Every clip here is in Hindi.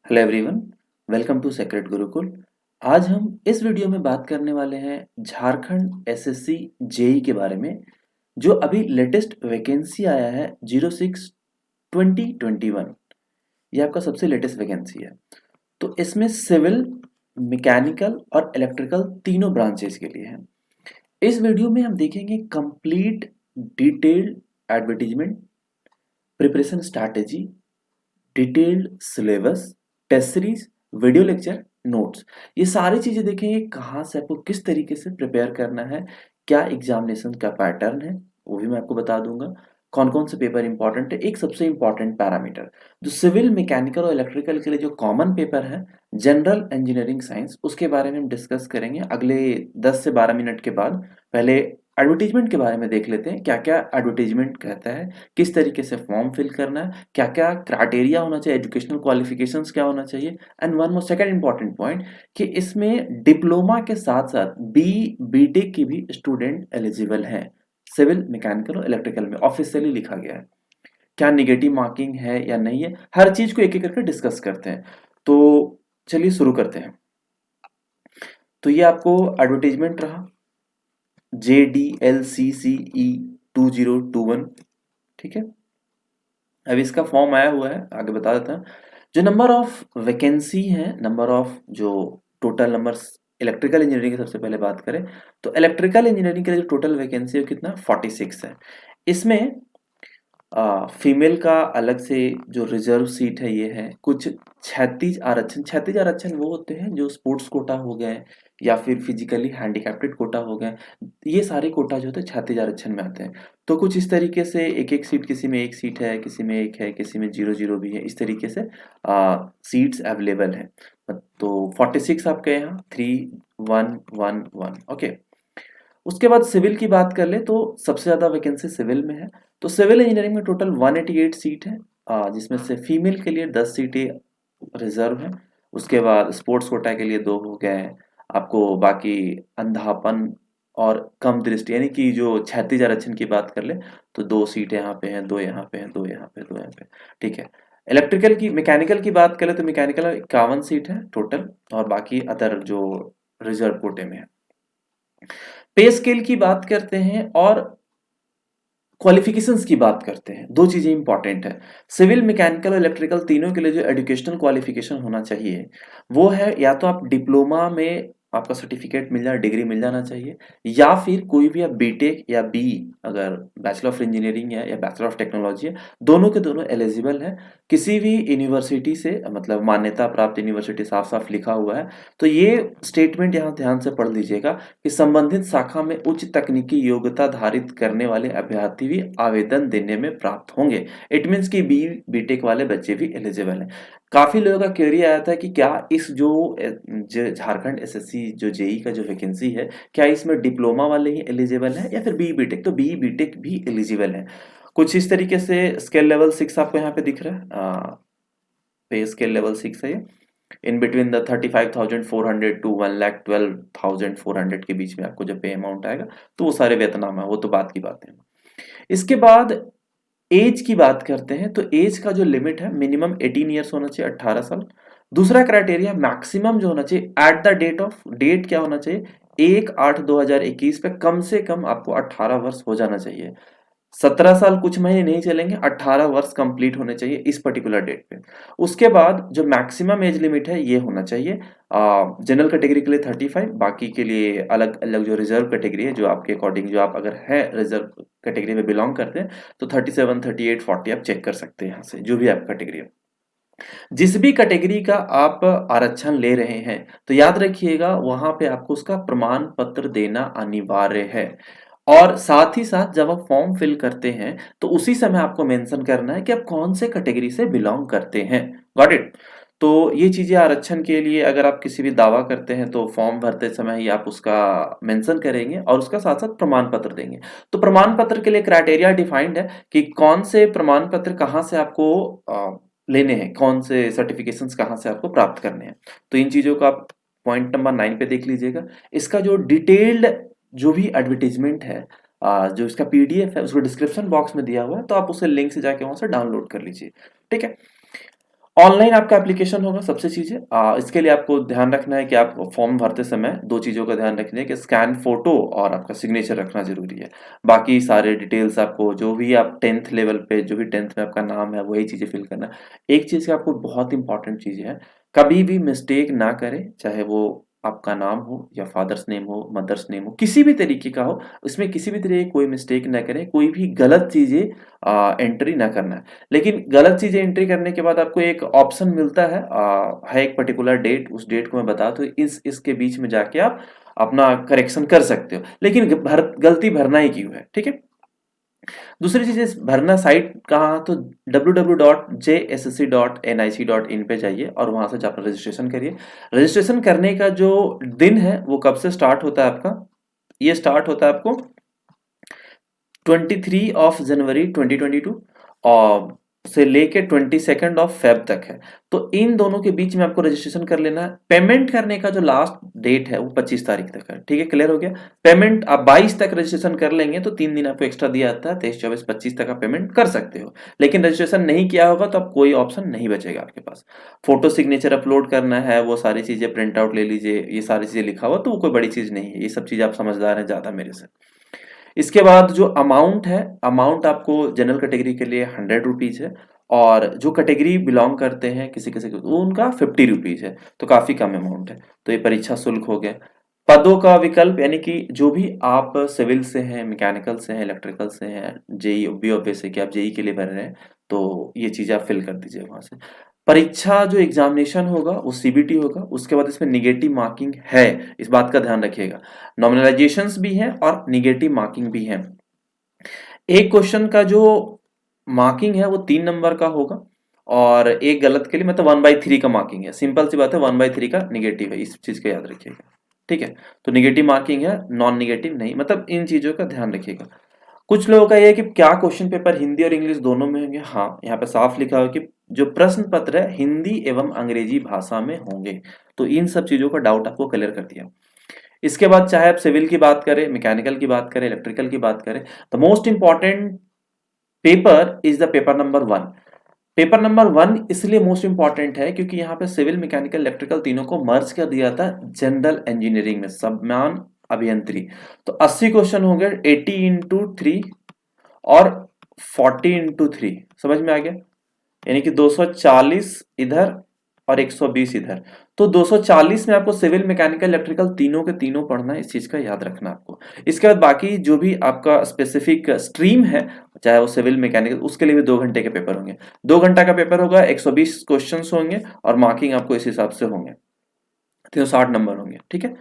Hello everyone, welcome to Sacred Gurukul. आज हम इस वीडियो में बात करने वाले हैं झारखंड एसएससी जेई के बारे में, जो अभी लेटेस्ट वैकेंसी आया है 06/2021। ये आपका सबसे लेटेस्ट वैकेंसी है। तो इसमें सिविल, मैकेनिकल और इलेक्ट्रिकल तीनों ब्रांचेस के लिए है। इस वीडियो में हम देखेंगे complete detailed advertisement, preparation strategy, detailed syllabus, test series, video lecture, notes. ये सारी चीजें देखेंगे कहाँ से आपको किस तरीके से प्रिपेयर करना है, क्या एग्जामिनेशन का पैटर्न है वो भी मैं आपको बता दूंगा। कौन कौन से पेपर इंपॉर्टेंट है, एक सबसे इंपॉर्टेंट पैरामीटर जो सिविल, मैकेनिकल और इलेक्ट्रिकल के लिए जो कॉमन पेपर है, जनरल इंजीनियरिंग साइंस, उसके बारे में हम डिस्कस करेंगे अगले 10 से 12 मिनट के बाद। पहले एडवर्टीजमेंट के बारे में देख लेते हैं, क्या क्या एडवर्टीजमेंट कहता है, किस तरीके से फॉर्म फिल करना है, क्या क्या क्राइटेरिया होना चाहिए, एजुकेशनल क्वालिफिकेशंस क्या होना चाहिए। And one more second important point कि इसमें डिप्लोमा के साथ साथ बीटेक की भी स्टूडेंट एलिजिबल हैं। सिविल, मैकेनिकल और इलेक्ट्रिकल में ऑफिशियली लिखा गया है। क्या निगेटिव मार्किंग है या नहीं है, हर चीज को एक एक करके डिस्कस करते हैं। तो चलिए शुरू करते हैं। तो ये आपको एडवर्टीजमेंट रहा, JDLCCE 2021, ठीक है। अब इसका फॉर्म आया हुआ है, आगे बता देता हूँ। जो नंबर ऑफ वैकेंसी है, नंबर ऑफ जो टोटल नंबर्स, इलेक्ट्रिकल इंजीनियरिंग की सबसे पहले बात करें तो इलेक्ट्रिकल इंजीनियरिंग के लिए जो टोटल वैकेंसी है वो कितना 46 है। इसमें फीमेल का अलग से जो रिजर्व सीट है ये है, कुछ क्षैतिज आरक्षण वो होते हैं जो स्पोर्ट्स कोटा हो गए या फिर फिजिकली हैंडीकैप्टेड कोटा हो गए। ये सारे कोटा जो होते हैं क्षैतिज आरक्षण में आते हैं। तो कुछ इस तरीके से एक एक सीट, किसी में एक सीट है, किसी में एक है, किसी में 0-0 भी है, इस तरीके से सीट्स अवेलेबल है। तो 46 आपके यहाँ 3111, ओके। उसके बाद सिविल की बात कर ले तो सबसे ज़्यादा वैकेंसी सिविल में है। तो सिविल इंजीनियरिंग में टोटल 188 सीट है, जिसमें से फीमेल के लिए 10 सीटें रिजर्व है। उसके बाद स्पोर्ट्स कोटा के लिए 2 हो गए। आपको बाकी अंधापन और कम दृष्टि यानी कि जो क्षैतिज आरक्षण की बात कर ले तो 2 सीटें यहाँ पे हैं, 2 यहाँ पे हैं, 2 यहाँ पे, 2 यहाँ पे, ठीक है। मैकेनिकल की बात करें तो मैकेनिकल 51 सीट है टोटल, और बाकी अदर जो रिजर्व कोटे में है। पे स्केल की बात करते हैं और क्वालिफिकेशंस की बात करते हैं। दो चीजें इंपॉर्टेंट है, सिविल, मैकेनिकल और इलेक्ट्रिकल तीनों के लिए जो एजुकेशनल क्वालिफिकेशन होना चाहिए वो है, या तो आप डिप्लोमा में आपका सर्टिफिकेट मिल जाए, डिग्री मिल जाना चाहिए, या फिर कोई भी आप बीटेक या बी, अगर बैचलर ऑफ इंजीनियरिंग है या बैचलर ऑफ टेक्नोलॉजी है, दोनों के दोनों एलिजिबल है। किसी भी यूनिवर्सिटी से, मतलब मान्यता प्राप्त यूनिवर्सिटी, साफ साफ लिखा हुआ है। तो ये स्टेटमेंट यहाँ ध्यान से पढ़ लीजिएगा कि संबंधित शाखा में उच्च तकनीकी योग्यता धारित करने वाले अभ्यर्थी भी आवेदन देने में प्राप्त होंगे। इट मीन्स कि बीटेक वाले बच्चे भी एलिजिबल हैं। काफी लोगों का क्वेरी आया था कि क्या इस जो झारखंड एसएससी जो जेई का जो वैकेंसी है, क्या इसमें डिप्लोमा वाले ही एलिजिबल है या फिर बीटेक, तो बीटेक भी एलिजिबल है। कुछ इस तरीके से स्केल लेवल 6 आपको यहाँ पे दिख रहा है, पे स्केल लेवल 6 है ये। इन बिटवीन द 35,400 टू 1,12,400 के बीच में आपको जब पे अमाउंट आएगा तो वो सारे वेतननामा है, वो तो बात की बात है। इसके बाद एज की बात करते हैं तो एज का जो लिमिट है मिनिमम 18 ईयर्स होना चाहिए, 18 साल। दूसरा क्राइटेरिया मैक्सिमम जो होना चाहिए एट द डेट क्या होना चाहिए, 1/8/2021 पे कम से कम आपको 18 वर्ष हो जाना चाहिए। 17 साल कुछ महीने नहीं चलेंगे, 18 वर्ष कंप्लीट होने चाहिए इस पर्टिकुलर डेट पे। उसके बाद जो मैक्सिमम एज लिमिट है ये होना चाहिए जनरल कैटेगरी के लिए 35, बाकी के लिए अलग अलग जो रिजर्व कैटेगरी है, जो आपके अकॉर्डिंग, जो आप अगर है रिजर्व कैटेगरी में बिलोंग करते हैं तो 37, 38, 40 आप चेक कर सकते हैं यहाँ से, जो भी आपका कैटेगरी है। जिस भी कैटेगरी का आप आरक्षण ले रहे हैं तो याद रखिएगा वहां पे आपको उसका प्रमाण पत्र देना अनिवार्य है। और साथ ही साथ जब आप फॉर्म फिल करते हैं तो उसी समय आपको मेंशन करना है कि आप कौन से कैटेगरी से बिलोंग करते हैं। Got it. तो ये चीजें आरक्षण के लिए अगर आप किसी भी दावा करते हैं तो फॉर्म भरते समय ही आप उसका मेंशन करेंगे और उसका साथ साथ प्रमाण पत्र देंगे। तो प्रमाण पत्र के लिए क्राइटेरिया डिफाइंड है कि कौन से प्रमाण पत्र कहाँ से आपको लेने हैं, कौन से सर्टिफिकेशंस कहाँ से आपको प्राप्त करने हैं। तो इन चीजों को आप पॉइंट नंबर 9 पे देख लीजिएगा। इसका जो डिटेल्ड जो भी एडवर्टीजमेंट है, जो इसका पीडीएफ है, उसको डिस्क्रिप्शन बॉक्स में दिया हुआ है, तो आप उसे लिंक से जाके वहां से डाउनलोड कर लीजिए, ठीक है। ऑनलाइन आपका एप्लीकेशन होगा सबसे चीज़ें इसके लिए आपको ध्यान रखना है कि आप फॉर्म भरते समय 2 चीज़ों का ध्यान रखना है कि स्कैन फ़ोटो और आपका सिग्नेचर रखना ज़रूरी है। बाकी सारे डिटेल्स आपको जो भी आप 10th लेवल पे जो भी 10th में आपका नाम है वही चीज़ें फ़िल करना है। एक चीज़ की आपको बहुत इम्पोर्टेंट चीज़ है, कभी भी मिस्टेक ना करें, चाहे वो आपका नाम हो या फादर्स नेम हो, मदर्स नेम हो, किसी भी तरीके का हो, उसमें किसी भी तरह की कोई मिस्टेक ना करें, कोई भी गलत चीज़ें एंट्री ना करना है। लेकिन गलत चीज़ें एंट्री करने के बाद आपको एक ऑप्शन मिलता है एक पर्टिकुलर डेट, उस डेट को मैं बता दूँ इसके बीच में जाके आप अपना करेक्शन कर सकते हो। लेकिन गलती भरना ही क्यों है, ठीक है? दूसरी चीज़ इस भरना साइट कहाँ तो www.jssc.nic.in पे जाइए और वहाँ से जाकर रजिस्ट्रेशन करिए। रजिस्ट्रेशन करने का जो दिन है वो कब से स्टार्ट होता है आपका? ये स्टार्ट होता है आपको 23 ऑफ जनवरी 2022 और से लेके 22nd ऑफ फेब तक है। तो इन दोनों के बीच में आपको रजिस्ट्रेशन कर लेना है। पेमेंट करने का जो लास्ट डेट है वो 25 तारीख तक है। ठीक है, क्लियर हो गया? पेमेंट आप 22 तक रजिस्ट्रेशन कर लेंगे तो 3 दिन आपको एक्स्ट्रा दिया जाता है। 23, 24, 25 तक आप पेमेंट कर सकते हो। लेकिन रजिस्ट्रेशन नहीं किया होगा तो आप कोई ऑप्शन नहीं बचेगा आपके पास। फोटो सिग्नेचर अपलोड करना है, वो सारी चीजें प्रिंट आउट ले लीजिए, ये सारी चीजें लिखा हुआ तो वो कोई बड़ी चीज नहीं है। ये सब चीज आप समझदार हैं ज्यादा मेरे से। इसके बाद जो अमाउंट है, अमाउंट आपको जनरल कैटेगरी के लिए 100 रुपीज है और जो कैटेगरी बिलोंग करते हैं किसी किसी को वो उनका 50 रुपीज है। तो काफी कम अमाउंट है। तो ये परीक्षा शुल्क हो गया। पदों का विकल्प यानी कि जो भी आप सिविल से हैं, मैकेनिकल से हैं, इलेक्ट्रिकल से हैं, जेई बी ऑब्वियस है कि आप जेई के लिए भर रहे हैं, तो ये चीजें आप फिल कर दीजिए वहां से। परीक्षा जो एग्जामिनेशन होगा वो सीबीटी होगा। उसके बाद इसमें निगेटिव मार्किंग है, इस बात का ध्यान रखिएगा। नॉमिनलाइजेशंस भी हैं और निगेटिव मार्किंग भी है। एक क्वेश्चन का जो मार्किंग है वो 3 नंबर का होगा और एक गलत के लिए मतलब 1/3 का मार्किंग है। सिंपल सी बात है, 1/3 का निगेटिव है, इस चीज का याद रखिएगा। ठीक है, तो निगेटिव मार्किंग है, नॉन निगेटिव नहीं, मतलब इन चीजों का ध्यान रखिएगा। कुछ लोगों का ये है कि क्या क्वेश्चन पेपर हिंदी और इंग्लिश दोनों में होंगे? हाँ, यहाँ पे साफ लिखा हो कि जो प्रश्न पत्र है हिंदी एवं अंग्रेजी भाषा में होंगे। तो इन सब चीजों का डाउट आपको क्लियर कर दिया। इसके बाद चाहे आप सिविल की बात करें, मैकेनिकल की बात करें, इलेक्ट्रिकल की बात करें, the most important paper is the paper number 1। Paper number 1 इसलिए मोस्ट इंपॉर्टेंट है क्योंकि यहाँ पे सिविल, मैकेनिकल, इलेक्ट्रिकल तीनों को मर्ज कर दिया था जनरल इंजीनियरिंग में, समान अभियंत्री। तो 80 क्वेश्चन हो गए, 80 इंटू 3 और 40 इंटू 3, समझ में आ गया? यानी कि 240 इधर और 120 इधर। तो 240 में आपको सिविल, मैकेनिकल, इलेक्ट्रिकल तीनों के तीनों पढ़ना है, इस चीज का याद रखना आपको। इसके बाद बाकी जो भी आपका स्पेसिफिक स्ट्रीम है, चाहे वो सिविल, मैकेनिकल, उसके लिए भी 2 घंटे के पेपर होंगे। 2 घंटा का पेपर होगा, 120 क्वेश्चन होंगे और मार्किंग आपको इस हिसाब से होंगे, 360 नंबर होंगे। ठीक है,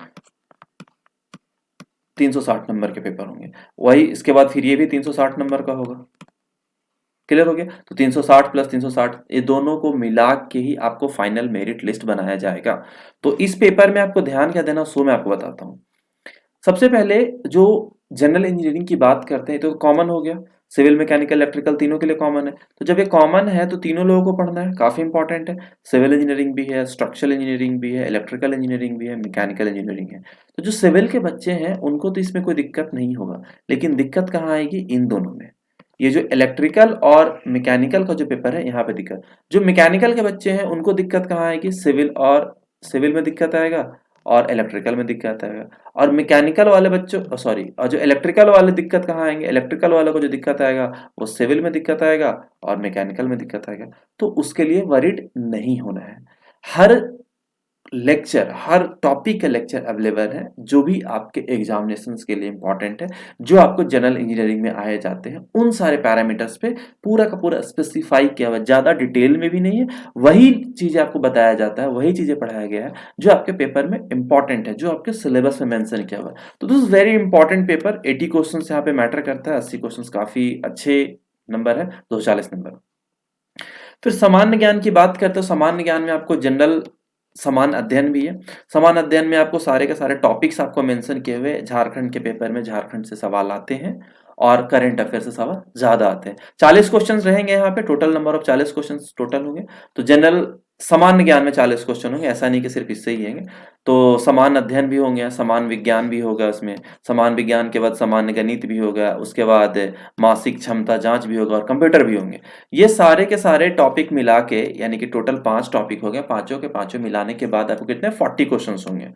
360 नंबर के पेपर होंगे। वही इसके बाद फिर ये भी 360 नंबर का होगा। क्लियर हो गया? तो 360 प्लस 360 ये दोनों को मिला के ही आपको फाइनल मेरिट लिस्ट बनाया जाएगा। तो इस पेपर में आपको ध्यान क्या देना सो मैं आपको बताता हूँ। सबसे पहले जो जनरल इंजीनियरिंग की बात करते हैं तो कॉमन हो गया, सिविल, मैकेनिकल, इलेक्ट्रिकल तीनों के लिए कॉमन है। तो जब ये कॉमन है तो तीनों लोगों को पढ़ना है, काफी इंपॉर्टेंट है। सिविल इंजीनियरिंग भी है, स्ट्रक्चरल इंजीनियरिंग भी है, इलेक्ट्रिकल इंजीनियरिंग भी है, मैकेनिकल इंजीनियरिंग है। तो जो सिविल के बच्चे हैं उनको तो इसमें कोई दिक्कत नहीं होगा, लेकिन दिक्कत कहाँ आएगी? इन दोनों में। ये जो इलेक्ट्रिकल और मैकेनिकल का जो पेपर है यहाँ पे दिक्कत। जो मैकेनिकल के बच्चे हैं उनको दिक्कत कहाँ आएगी? सिविल में दिक्कत आएगा और इलेक्ट्रिकल में दिक्कत आएगा। और मैकेनिकल वाले बच्चों सॉरी, और जो इलेक्ट्रिकल वाले दिक्कत कहाँ आएंगे? इलेक्ट्रिकल वालों को जो दिक्कत आएगा वो सिविल में दिक्कत आएगा और मैकेनिकल में दिक्कत आएगा। तो उसके लिए वरीड नहीं होना है। हर लेक्चर, हर टॉपिक का लेक्चर अवेलेबल है जो भी आपके एग्जामिनेशंस के लिए इंपॉर्टेंट है, जो आपको जनरल इंजीनियरिंग में आए जाते हैं, उन सारे पैरामीटर्स पे पूरा का पूरा स्पेसिफाई किया हुआ, ज्यादा डिटेल में भी नहीं है। वही चीजें आपको बताया जाता है, वही चीजें पढ़ाया गया है जो आपके पेपर में इंपॉर्टेंट है, जो आपके सिलेबस में मेंशन किया हुआ है। तो this is very important paper. 80 question यहाँ पे मैटर करता है, 80 क्वेश्चन काफी अच्छे नंबर है, 240 नंबर। फिर सामान्य ज्ञान की बात करते हो, सामान्य ज्ञान में आपको जनरल समान अध्ययन भी है। समान अध्ययन में आपको सारे के सारे टॉपिक्स आपको मेंशन किए हुए, झारखंड के पेपर में झारखंड से सवाल आते हैं और करंट अफेयर से सवाल ज्यादा आते हैं। 40 क्वेश्चंस रहेंगे यहाँ पे, total number of 40 questions total होंगे। तो जनरल सामान्य ज्ञान में 40 क्वेश्चन होंगे, ऐसा नहीं कि सिर्फ इससे ही होंगे। तो समान अध्ययन भी होंगे, समान विज्ञान भी होगा उसमें, समान विज्ञान के बाद सामान्य गणित भी होगा, उसके बाद मासिक क्षमता जांच भी होगा और कंप्यूटर भी होंगे। ये सारे के सारे टॉपिक मिला के, यानी कि टोटल 5 टॉपिक हो गए, पांचों के पांचों मिलाने के बाद आपको कितने 40 क्वेश्चन होंगे,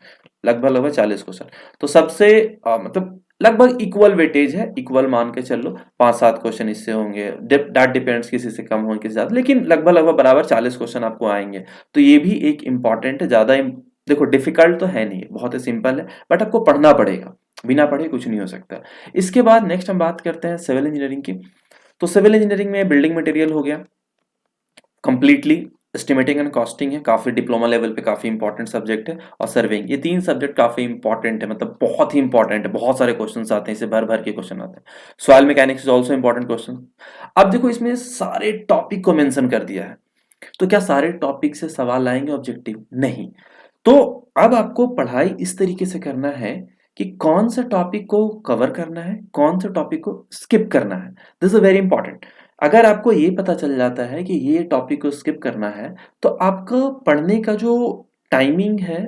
लगभग लगभग 40 क्वेश्चन। तो सबसे मतलब लगभग इक्वल वेटेज है, इक्वल मान के चल लो, 5-7 क्वेश्चन इससे होंगे, दैट डिपेंड्स, किसी से कम हो किसी से ज्यादा, लेकिन लगभग लगभग बराबर 40 क्वेश्चन आपको आएंगे। तो ये भी एक इंपॉर्टेंट है, ज्यादा देखो डिफिकल्ट तो है नहीं, बहुत ही सिंपल है, बट आपको पढ़ना पड़ेगा, बिना पढ़े कुछ नहीं हो सकता। इसके बाद नेक्स्ट हम बात करते हैं सिविल इंजीनियरिंग की। तो सिविल इंजीनियरिंग में बिल्डिंग मटेरियल हो गया कंप्लीटली, एस्टिमेटिंग एंड कॉस्टिंग है, काफी डिप्लोमा लेवल पे काफी इंपॉर्टेंट सब्जेक्ट है, और सर्वेइंग, ये 3 सब्जेक्ट काफी इंपॉर्टेंट है, मतलब बहुत ही इंपॉर्टेंट है, बहुत सारे क्वेश्चंस आते हैं, इसे भर भर के क्वेश्चन आते हैं। Soil mechanics is also important question. अब देखो इसमें सारे टॉपिक को मेंशन कर दिया है, तो क्या सारे टॉपिक से सवाल आएंगे ऑब्जेक्टिव? नहीं। तो अब आपको पढ़ाई इस तरीके से करना है कि कौन से टॉपिक को कवर करना है, कौन से टॉपिक को स्किप करना है, दिस इज वेरी इंपॉर्टेंट। अगर आपको ये पता चल जाता है कि ये टॉपिक को स्किप करना है, तो आपका पढ़ने का जो टाइमिंग है,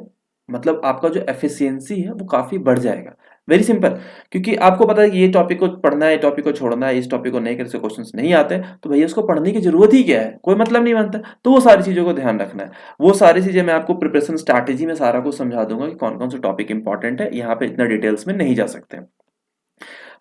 मतलब आपका जो एफिशिएंसी है, वो काफी बढ़ जाएगा। वेरी सिंपल, क्योंकि आपको पता है कि ये टॉपिक को पढ़ना है, ये टॉपिक को छोड़ना है, इस टॉपिक को नहीं करके क्वेश्चंस नहीं आते, तो भैया उसको पढ़ने की जरूरत ही क्या है, कोई मतलब नहीं बनता। तो वो सारी चीजों को ध्यान रखना है। वो सारी चीजें मैं आपको प्रिपरेशन स्ट्रैटेजी में सारा कुछ समझा दूंगा कि कौन कौन से टॉपिक इंपॉर्टेंट है, यहाँ पे इतना डिटेल्स में नहीं जा सकते।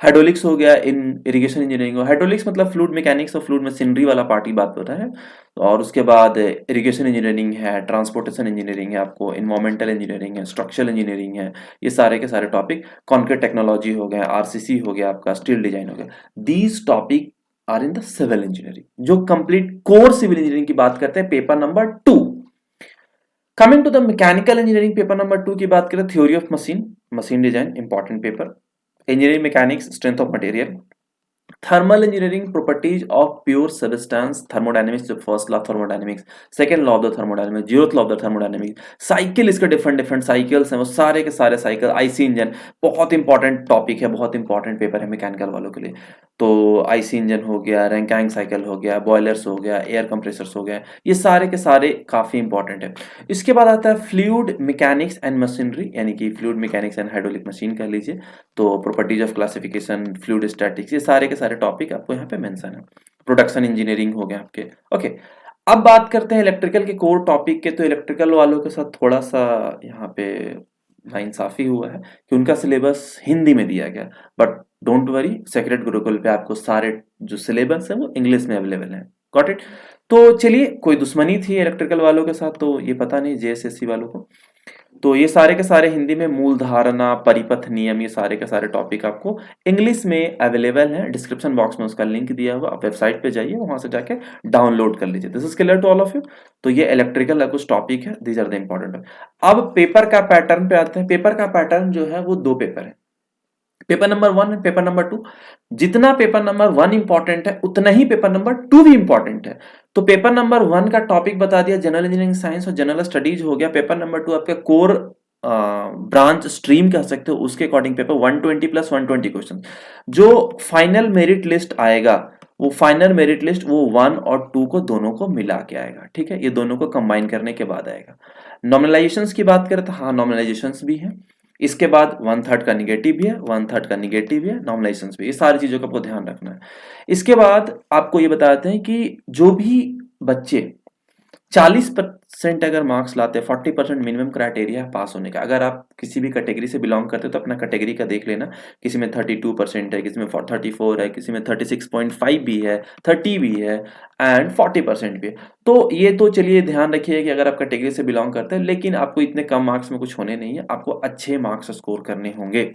हाइड्रोलिक्स हो गया इन इरिगेशन इंजीनियरिंग, हाइड्रोलिक्स मतलब फ्लूइड मैकेनिक्स और फ्लूइड मशीनरी वाला पार्ट की बात हो रहा है। और उसके बाद इरिगेशन इंजीनियरिंग है, ट्रांसपोर्टेशन इंजीनियरिंग है, आपको इन्वायरमेंटल इंजीनियरिंग है, स्ट्रक्चरल इंजीनियरिंग है, ये सारे के सारे टॉपिक, कॉन्क्रीट टेक्नोलॉजी हो गया, आरसीसी हो गया, आपका स्टील डिजाइन हो गया, these topic are in the civil engineering. जो कंप्लीट कोर सिविल इंजीनियरिंग की बात करते हैं, paper number 2। Coming to the mechanical engineering, paper number 2 की बात करें, theory of machine, machine design important paper, engineering mechanics, strength of material, thermal engineering, properties of pure substance, thermodynamics, जो first law of thermodynamics, second law of the thermodynamics, zeroth law of the thermodynamics, cycle, इसके डिफरेंट डिफरेंट साइकिल्स हैं, वो सारे के सारे साइकिल, आईसी इंजन, बहुत इंपॉर्टेंट टॉपिक है, बहुत इंपॉर्टेंट पेपर है मैकेनिकल वालों के लिए। तो आईसी इंजन हो गया, रैंकाइंग साइकिल हो गया, बॉयलर्स हो गया, एयर कंप्रेसर्स हो गया, ये सारे के सारे काफी इंपॉर्टेंट है। इसके बाद आता है फ्लूइड मैकेनिक्स एंड मशीनरी, यानी कि fluid mechanics and hydraulic machine कह लीजिए। तो properties of classification, fluid statics, ये सारे के सारे टॉपिक आपको यहाँ पे मेंशन है। प्रोडक्शन इंजीनियरिंग हो गया आपके। ओके, अब बात करते हैं इलेक्ट्रिकल के कोर टॉपिक के। तो इलेक्ट्रिकल वालों के साथ थोड़ा सा यहाँ पे नाइंसाफी हुआ है कि उनका सिलेबस हिंदी में दिया गया, but don't worry, sacred Gurukul पे आपको सारे जो सिलेबस है वो इंग्लिश में अवेलेबल है। Got it. तो चलिए, कोई दुश्मनी थी इलेक्ट्रिकल वालों के साथ तो ये पता नहीं जेएसएससी वालों को। तो ये सारे के सारे हिंदी में, मूल धारणा, परिपथ नियम, ये सारे के सारे टॉपिक आपको इंग्लिश में अवेलेबल है। डिस्क्रिप्शन बॉक्स में उसका लिंक दिया हुआ, आप वेबसाइट पे जाइए, वहां से जाके डाउनलोड कर लीजिए। This is clear to all of you. तो ये इलेक्ट्रिकल कुछ टॉपिक है, दीज आर द इंपॉर्टेंट। अब पेपर का पैटर्न पे आते हैं। पेपर का पैटर्न जो है वो 2 पेपर है, paper number 1 and paper number 2। जितना पेपर नंबर 1 इंपॉर्टेंट है, उतना ही पेपर नंबर 2 भी इंपॉर्टेंट है। तो पेपर नंबर 1 का टॉपिक बता दिया, जनरल इंजीनियरिंग साइंस और जनरल स्टडीज हो गया। पेपर नंबर 2 आपका कोर ब्रांच स्ट्रीम कह सकते हो, उसके अकॉर्डिंग पेपर 120 प्लस 120 क्वेश्चन। जो फाइनल मेरिट लिस्ट आएगा, वो फाइनल मेरिट लिस्ट वो 1 और 2 को दोनों को मिला के आएगा। ठीक है, ये दोनों को कंबाइन करने के बाद आएगा। नॉर्मलाइजेशंस की बात करें तो हाँ, नॉर्मलाइजेशंस भी है। इसके बाद 1/3 का निगेटिव भी है, 1/3 का निगेटिव भी है, नॉर्मलाइजेशंस भी, ये सारी चीजों का आपको ध्यान रखना है। इसके बाद आपको ये बताते हैं कि जो भी बच्चे 40% अगर मार्क्स लाते हैं, 40% मिनिमम क्राइटेरिया है पास होने का। अगर आप किसी भी कैटेगरी से बिलोंग करते हो तो अपना कैटेगरी का देख लेना, किसी में 32% है, किसी में 34 है, किसी में 36.5 भी है, 30 भी है एंड 40% भी है। तो ये तो चलिए ध्यान रखिए कि अगर आप कैटेगरी से बिलोंग करते हैं, लेकिन आपको इतने कम मार्क्स में कुछ होने नहीं है, आपको अच्छे मार्क्स स्कोर करने होंगे।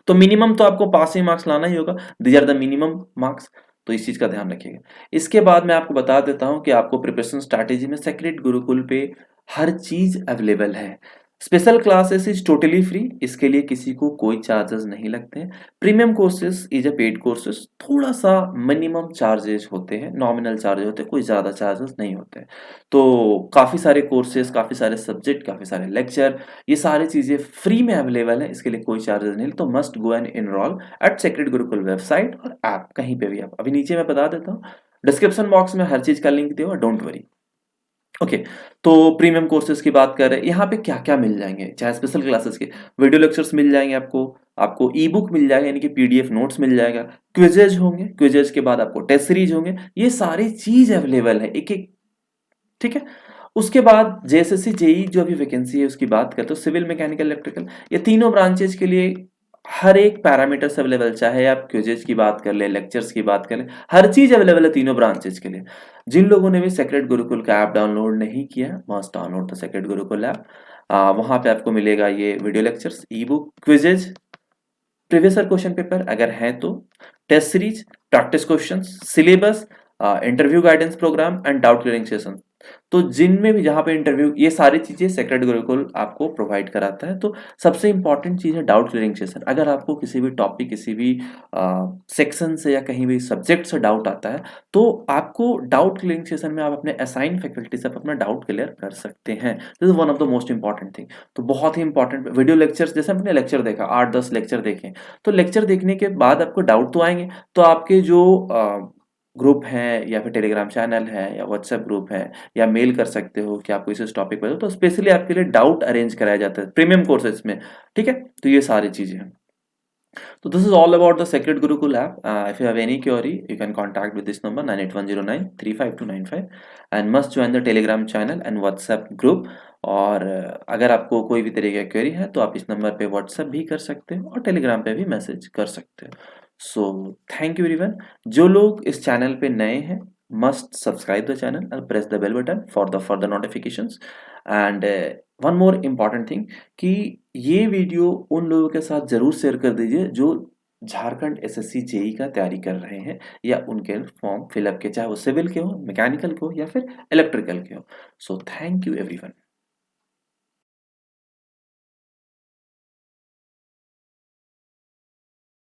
तो मिनिमम तो आपको पासिंग मार्क्स लाना ही होगा, these are the minimum marks. तो इस चीज का ध्यान रखिएगा। इसके बाद मैं आपको बता देता हूं कि आपको प्रिपरेशन स्ट्रैटेजी में सेक्रेड गुरुकुल पे हर चीज अवेलेबल है। Special classes is totally free, इसके लिए किसी को कोई चार्जेस नहीं लगते हैं। Premium courses is a paid courses, थोड़ा सा मिनिमम चार्जेस होते हैं, नॉमिनल चार्जेस होते हैं, कोई ज्यादा चार्जेस नहीं होते हैं। तो काफी सारे कोर्सेज, काफी सारे सब्जेक्ट, काफी सारे लेक्चर, ये सारी चीजें फ्री में अवेलेबल है, इसके लिए कोई चार्जेस नहीं। तो must go and enrol at Sacred Gurukul website और ऐप, कहीं पे भी। आप अभी नीचे मैं बता देता हूँ, डिस्क्रिप्शन बॉक्स में हर चीज का लिंक दिया हुआ, डोंट वरी। ओके, तो प्रीमियम कोर्सेज़ की बात कर रहे हैं, यहाँ पे क्या-क्या मिल जाएँगे, चाहे स्पेशल क्लासेस के, वीडियो लेक्चर्स मिल जाएँगे आपको, आपको ई-बुक मिल जाएगा यानी कि पीडीएफ नोट्स मिल जाएगा, क्विज़ेज़ होंगे, क्विज़ेज़ के बाद आपको टेस्ट सीरीज़ होंगे, ये सारी चीज़ अवेलेबल है एक-एक, ठीक है? उसके बाद जेएसएससी, जेईई जो अभी वैकेंसी है उसकी बात करें तो सिविल, मैकेनिकल, इलेक्ट्रिकल ये तीनों ब्रांचेज़ के लिए हर एक पैरामीटर्स अवेलेबल, चाहे आप क्विज़ेज़ की बात कर लें, लेक्चर्स की बात कर लें, हर चीज़ अवेलेबल है तीनों ब्रांचेज़ के लिए। जिन लोगों ने भी सेक्रेड गुरुकुल का ऐप डाउनलोड नहीं किया है, must download the Sacred Gurukul app. वहाँ पे आपको मिलेगा ये video lectures, e-book, quizzes, previous year question paper अगर हैं तो, test series, practice questions, syllabus, interview guidance programme and doubt clearing session. तो जिनमें भी जहाँ पे इंटरव्यू, ये सारी चीजें सेक्रेड गुरुकुल आपको प्रोवाइड कराता है। तो सबसे इंपॉर्टेंट चीज है डाउट क्लियरिंग सेशन। अगर आपको किसी भी टॉपिक, किसी भी सेक्शन से या कहीं भी सब्जेक्ट से डाउट आता है तो आपको डाउट क्लियरिंग सेशन में आप अपने असाइन फैकल्टी से अपना डाउट क्लियर कर सकते हैं। This is one of the most important thing. तो बहुत ही इंपॉर्टेंट वीडियो लेक्चर्स, जैसे हमने लेक्चर देखा 8-10 लेक्चर देखे, तो लेक्चर देखने के बाद आपको डाउट तो आएंगे, तो आपके जो ग्रुप हैं या फिर टेलीग्राम चैनल है या व्हाट्सएप ग्रुप है, या मेल कर सकते हो कि आपको इस टॉपिक पर, तो स्पेशली आपके लिए डाउट अरेंज कराया जाता है प्रीमियम कोर्सेज में, ठीक है? तो ये सारी चीजें हैं। So this is all about the Sacred Gurukul app. If you have any query, you can contact with this number 98109 35295 and must join the Telegram channel and WhatsApp group. और अगर आपको कोई भी तरीके का क्वेरी है तो आप इस नंबर पे व्हाट्सएप भी कर सकते हो और टेलीग्राम पे भी मैसेज कर सकते हो। So thank you everyone. जो लोग इस चैनल पे नए हैं, must subscribe the channel and press the bell button for the further notifications. And one more important thing कि ये वीडियो उन लोगों के साथ ज़रूर शेयर कर दीजिए जो झारखंड एसएससी जेई का तैयारी कर रहे हैं या उनके फॉर्म फिलअप के, चाहे वो सिविल के हो, मैकेनिकल के हो या फिर इलेक्ट्रिकल के हो। So thank you everyone.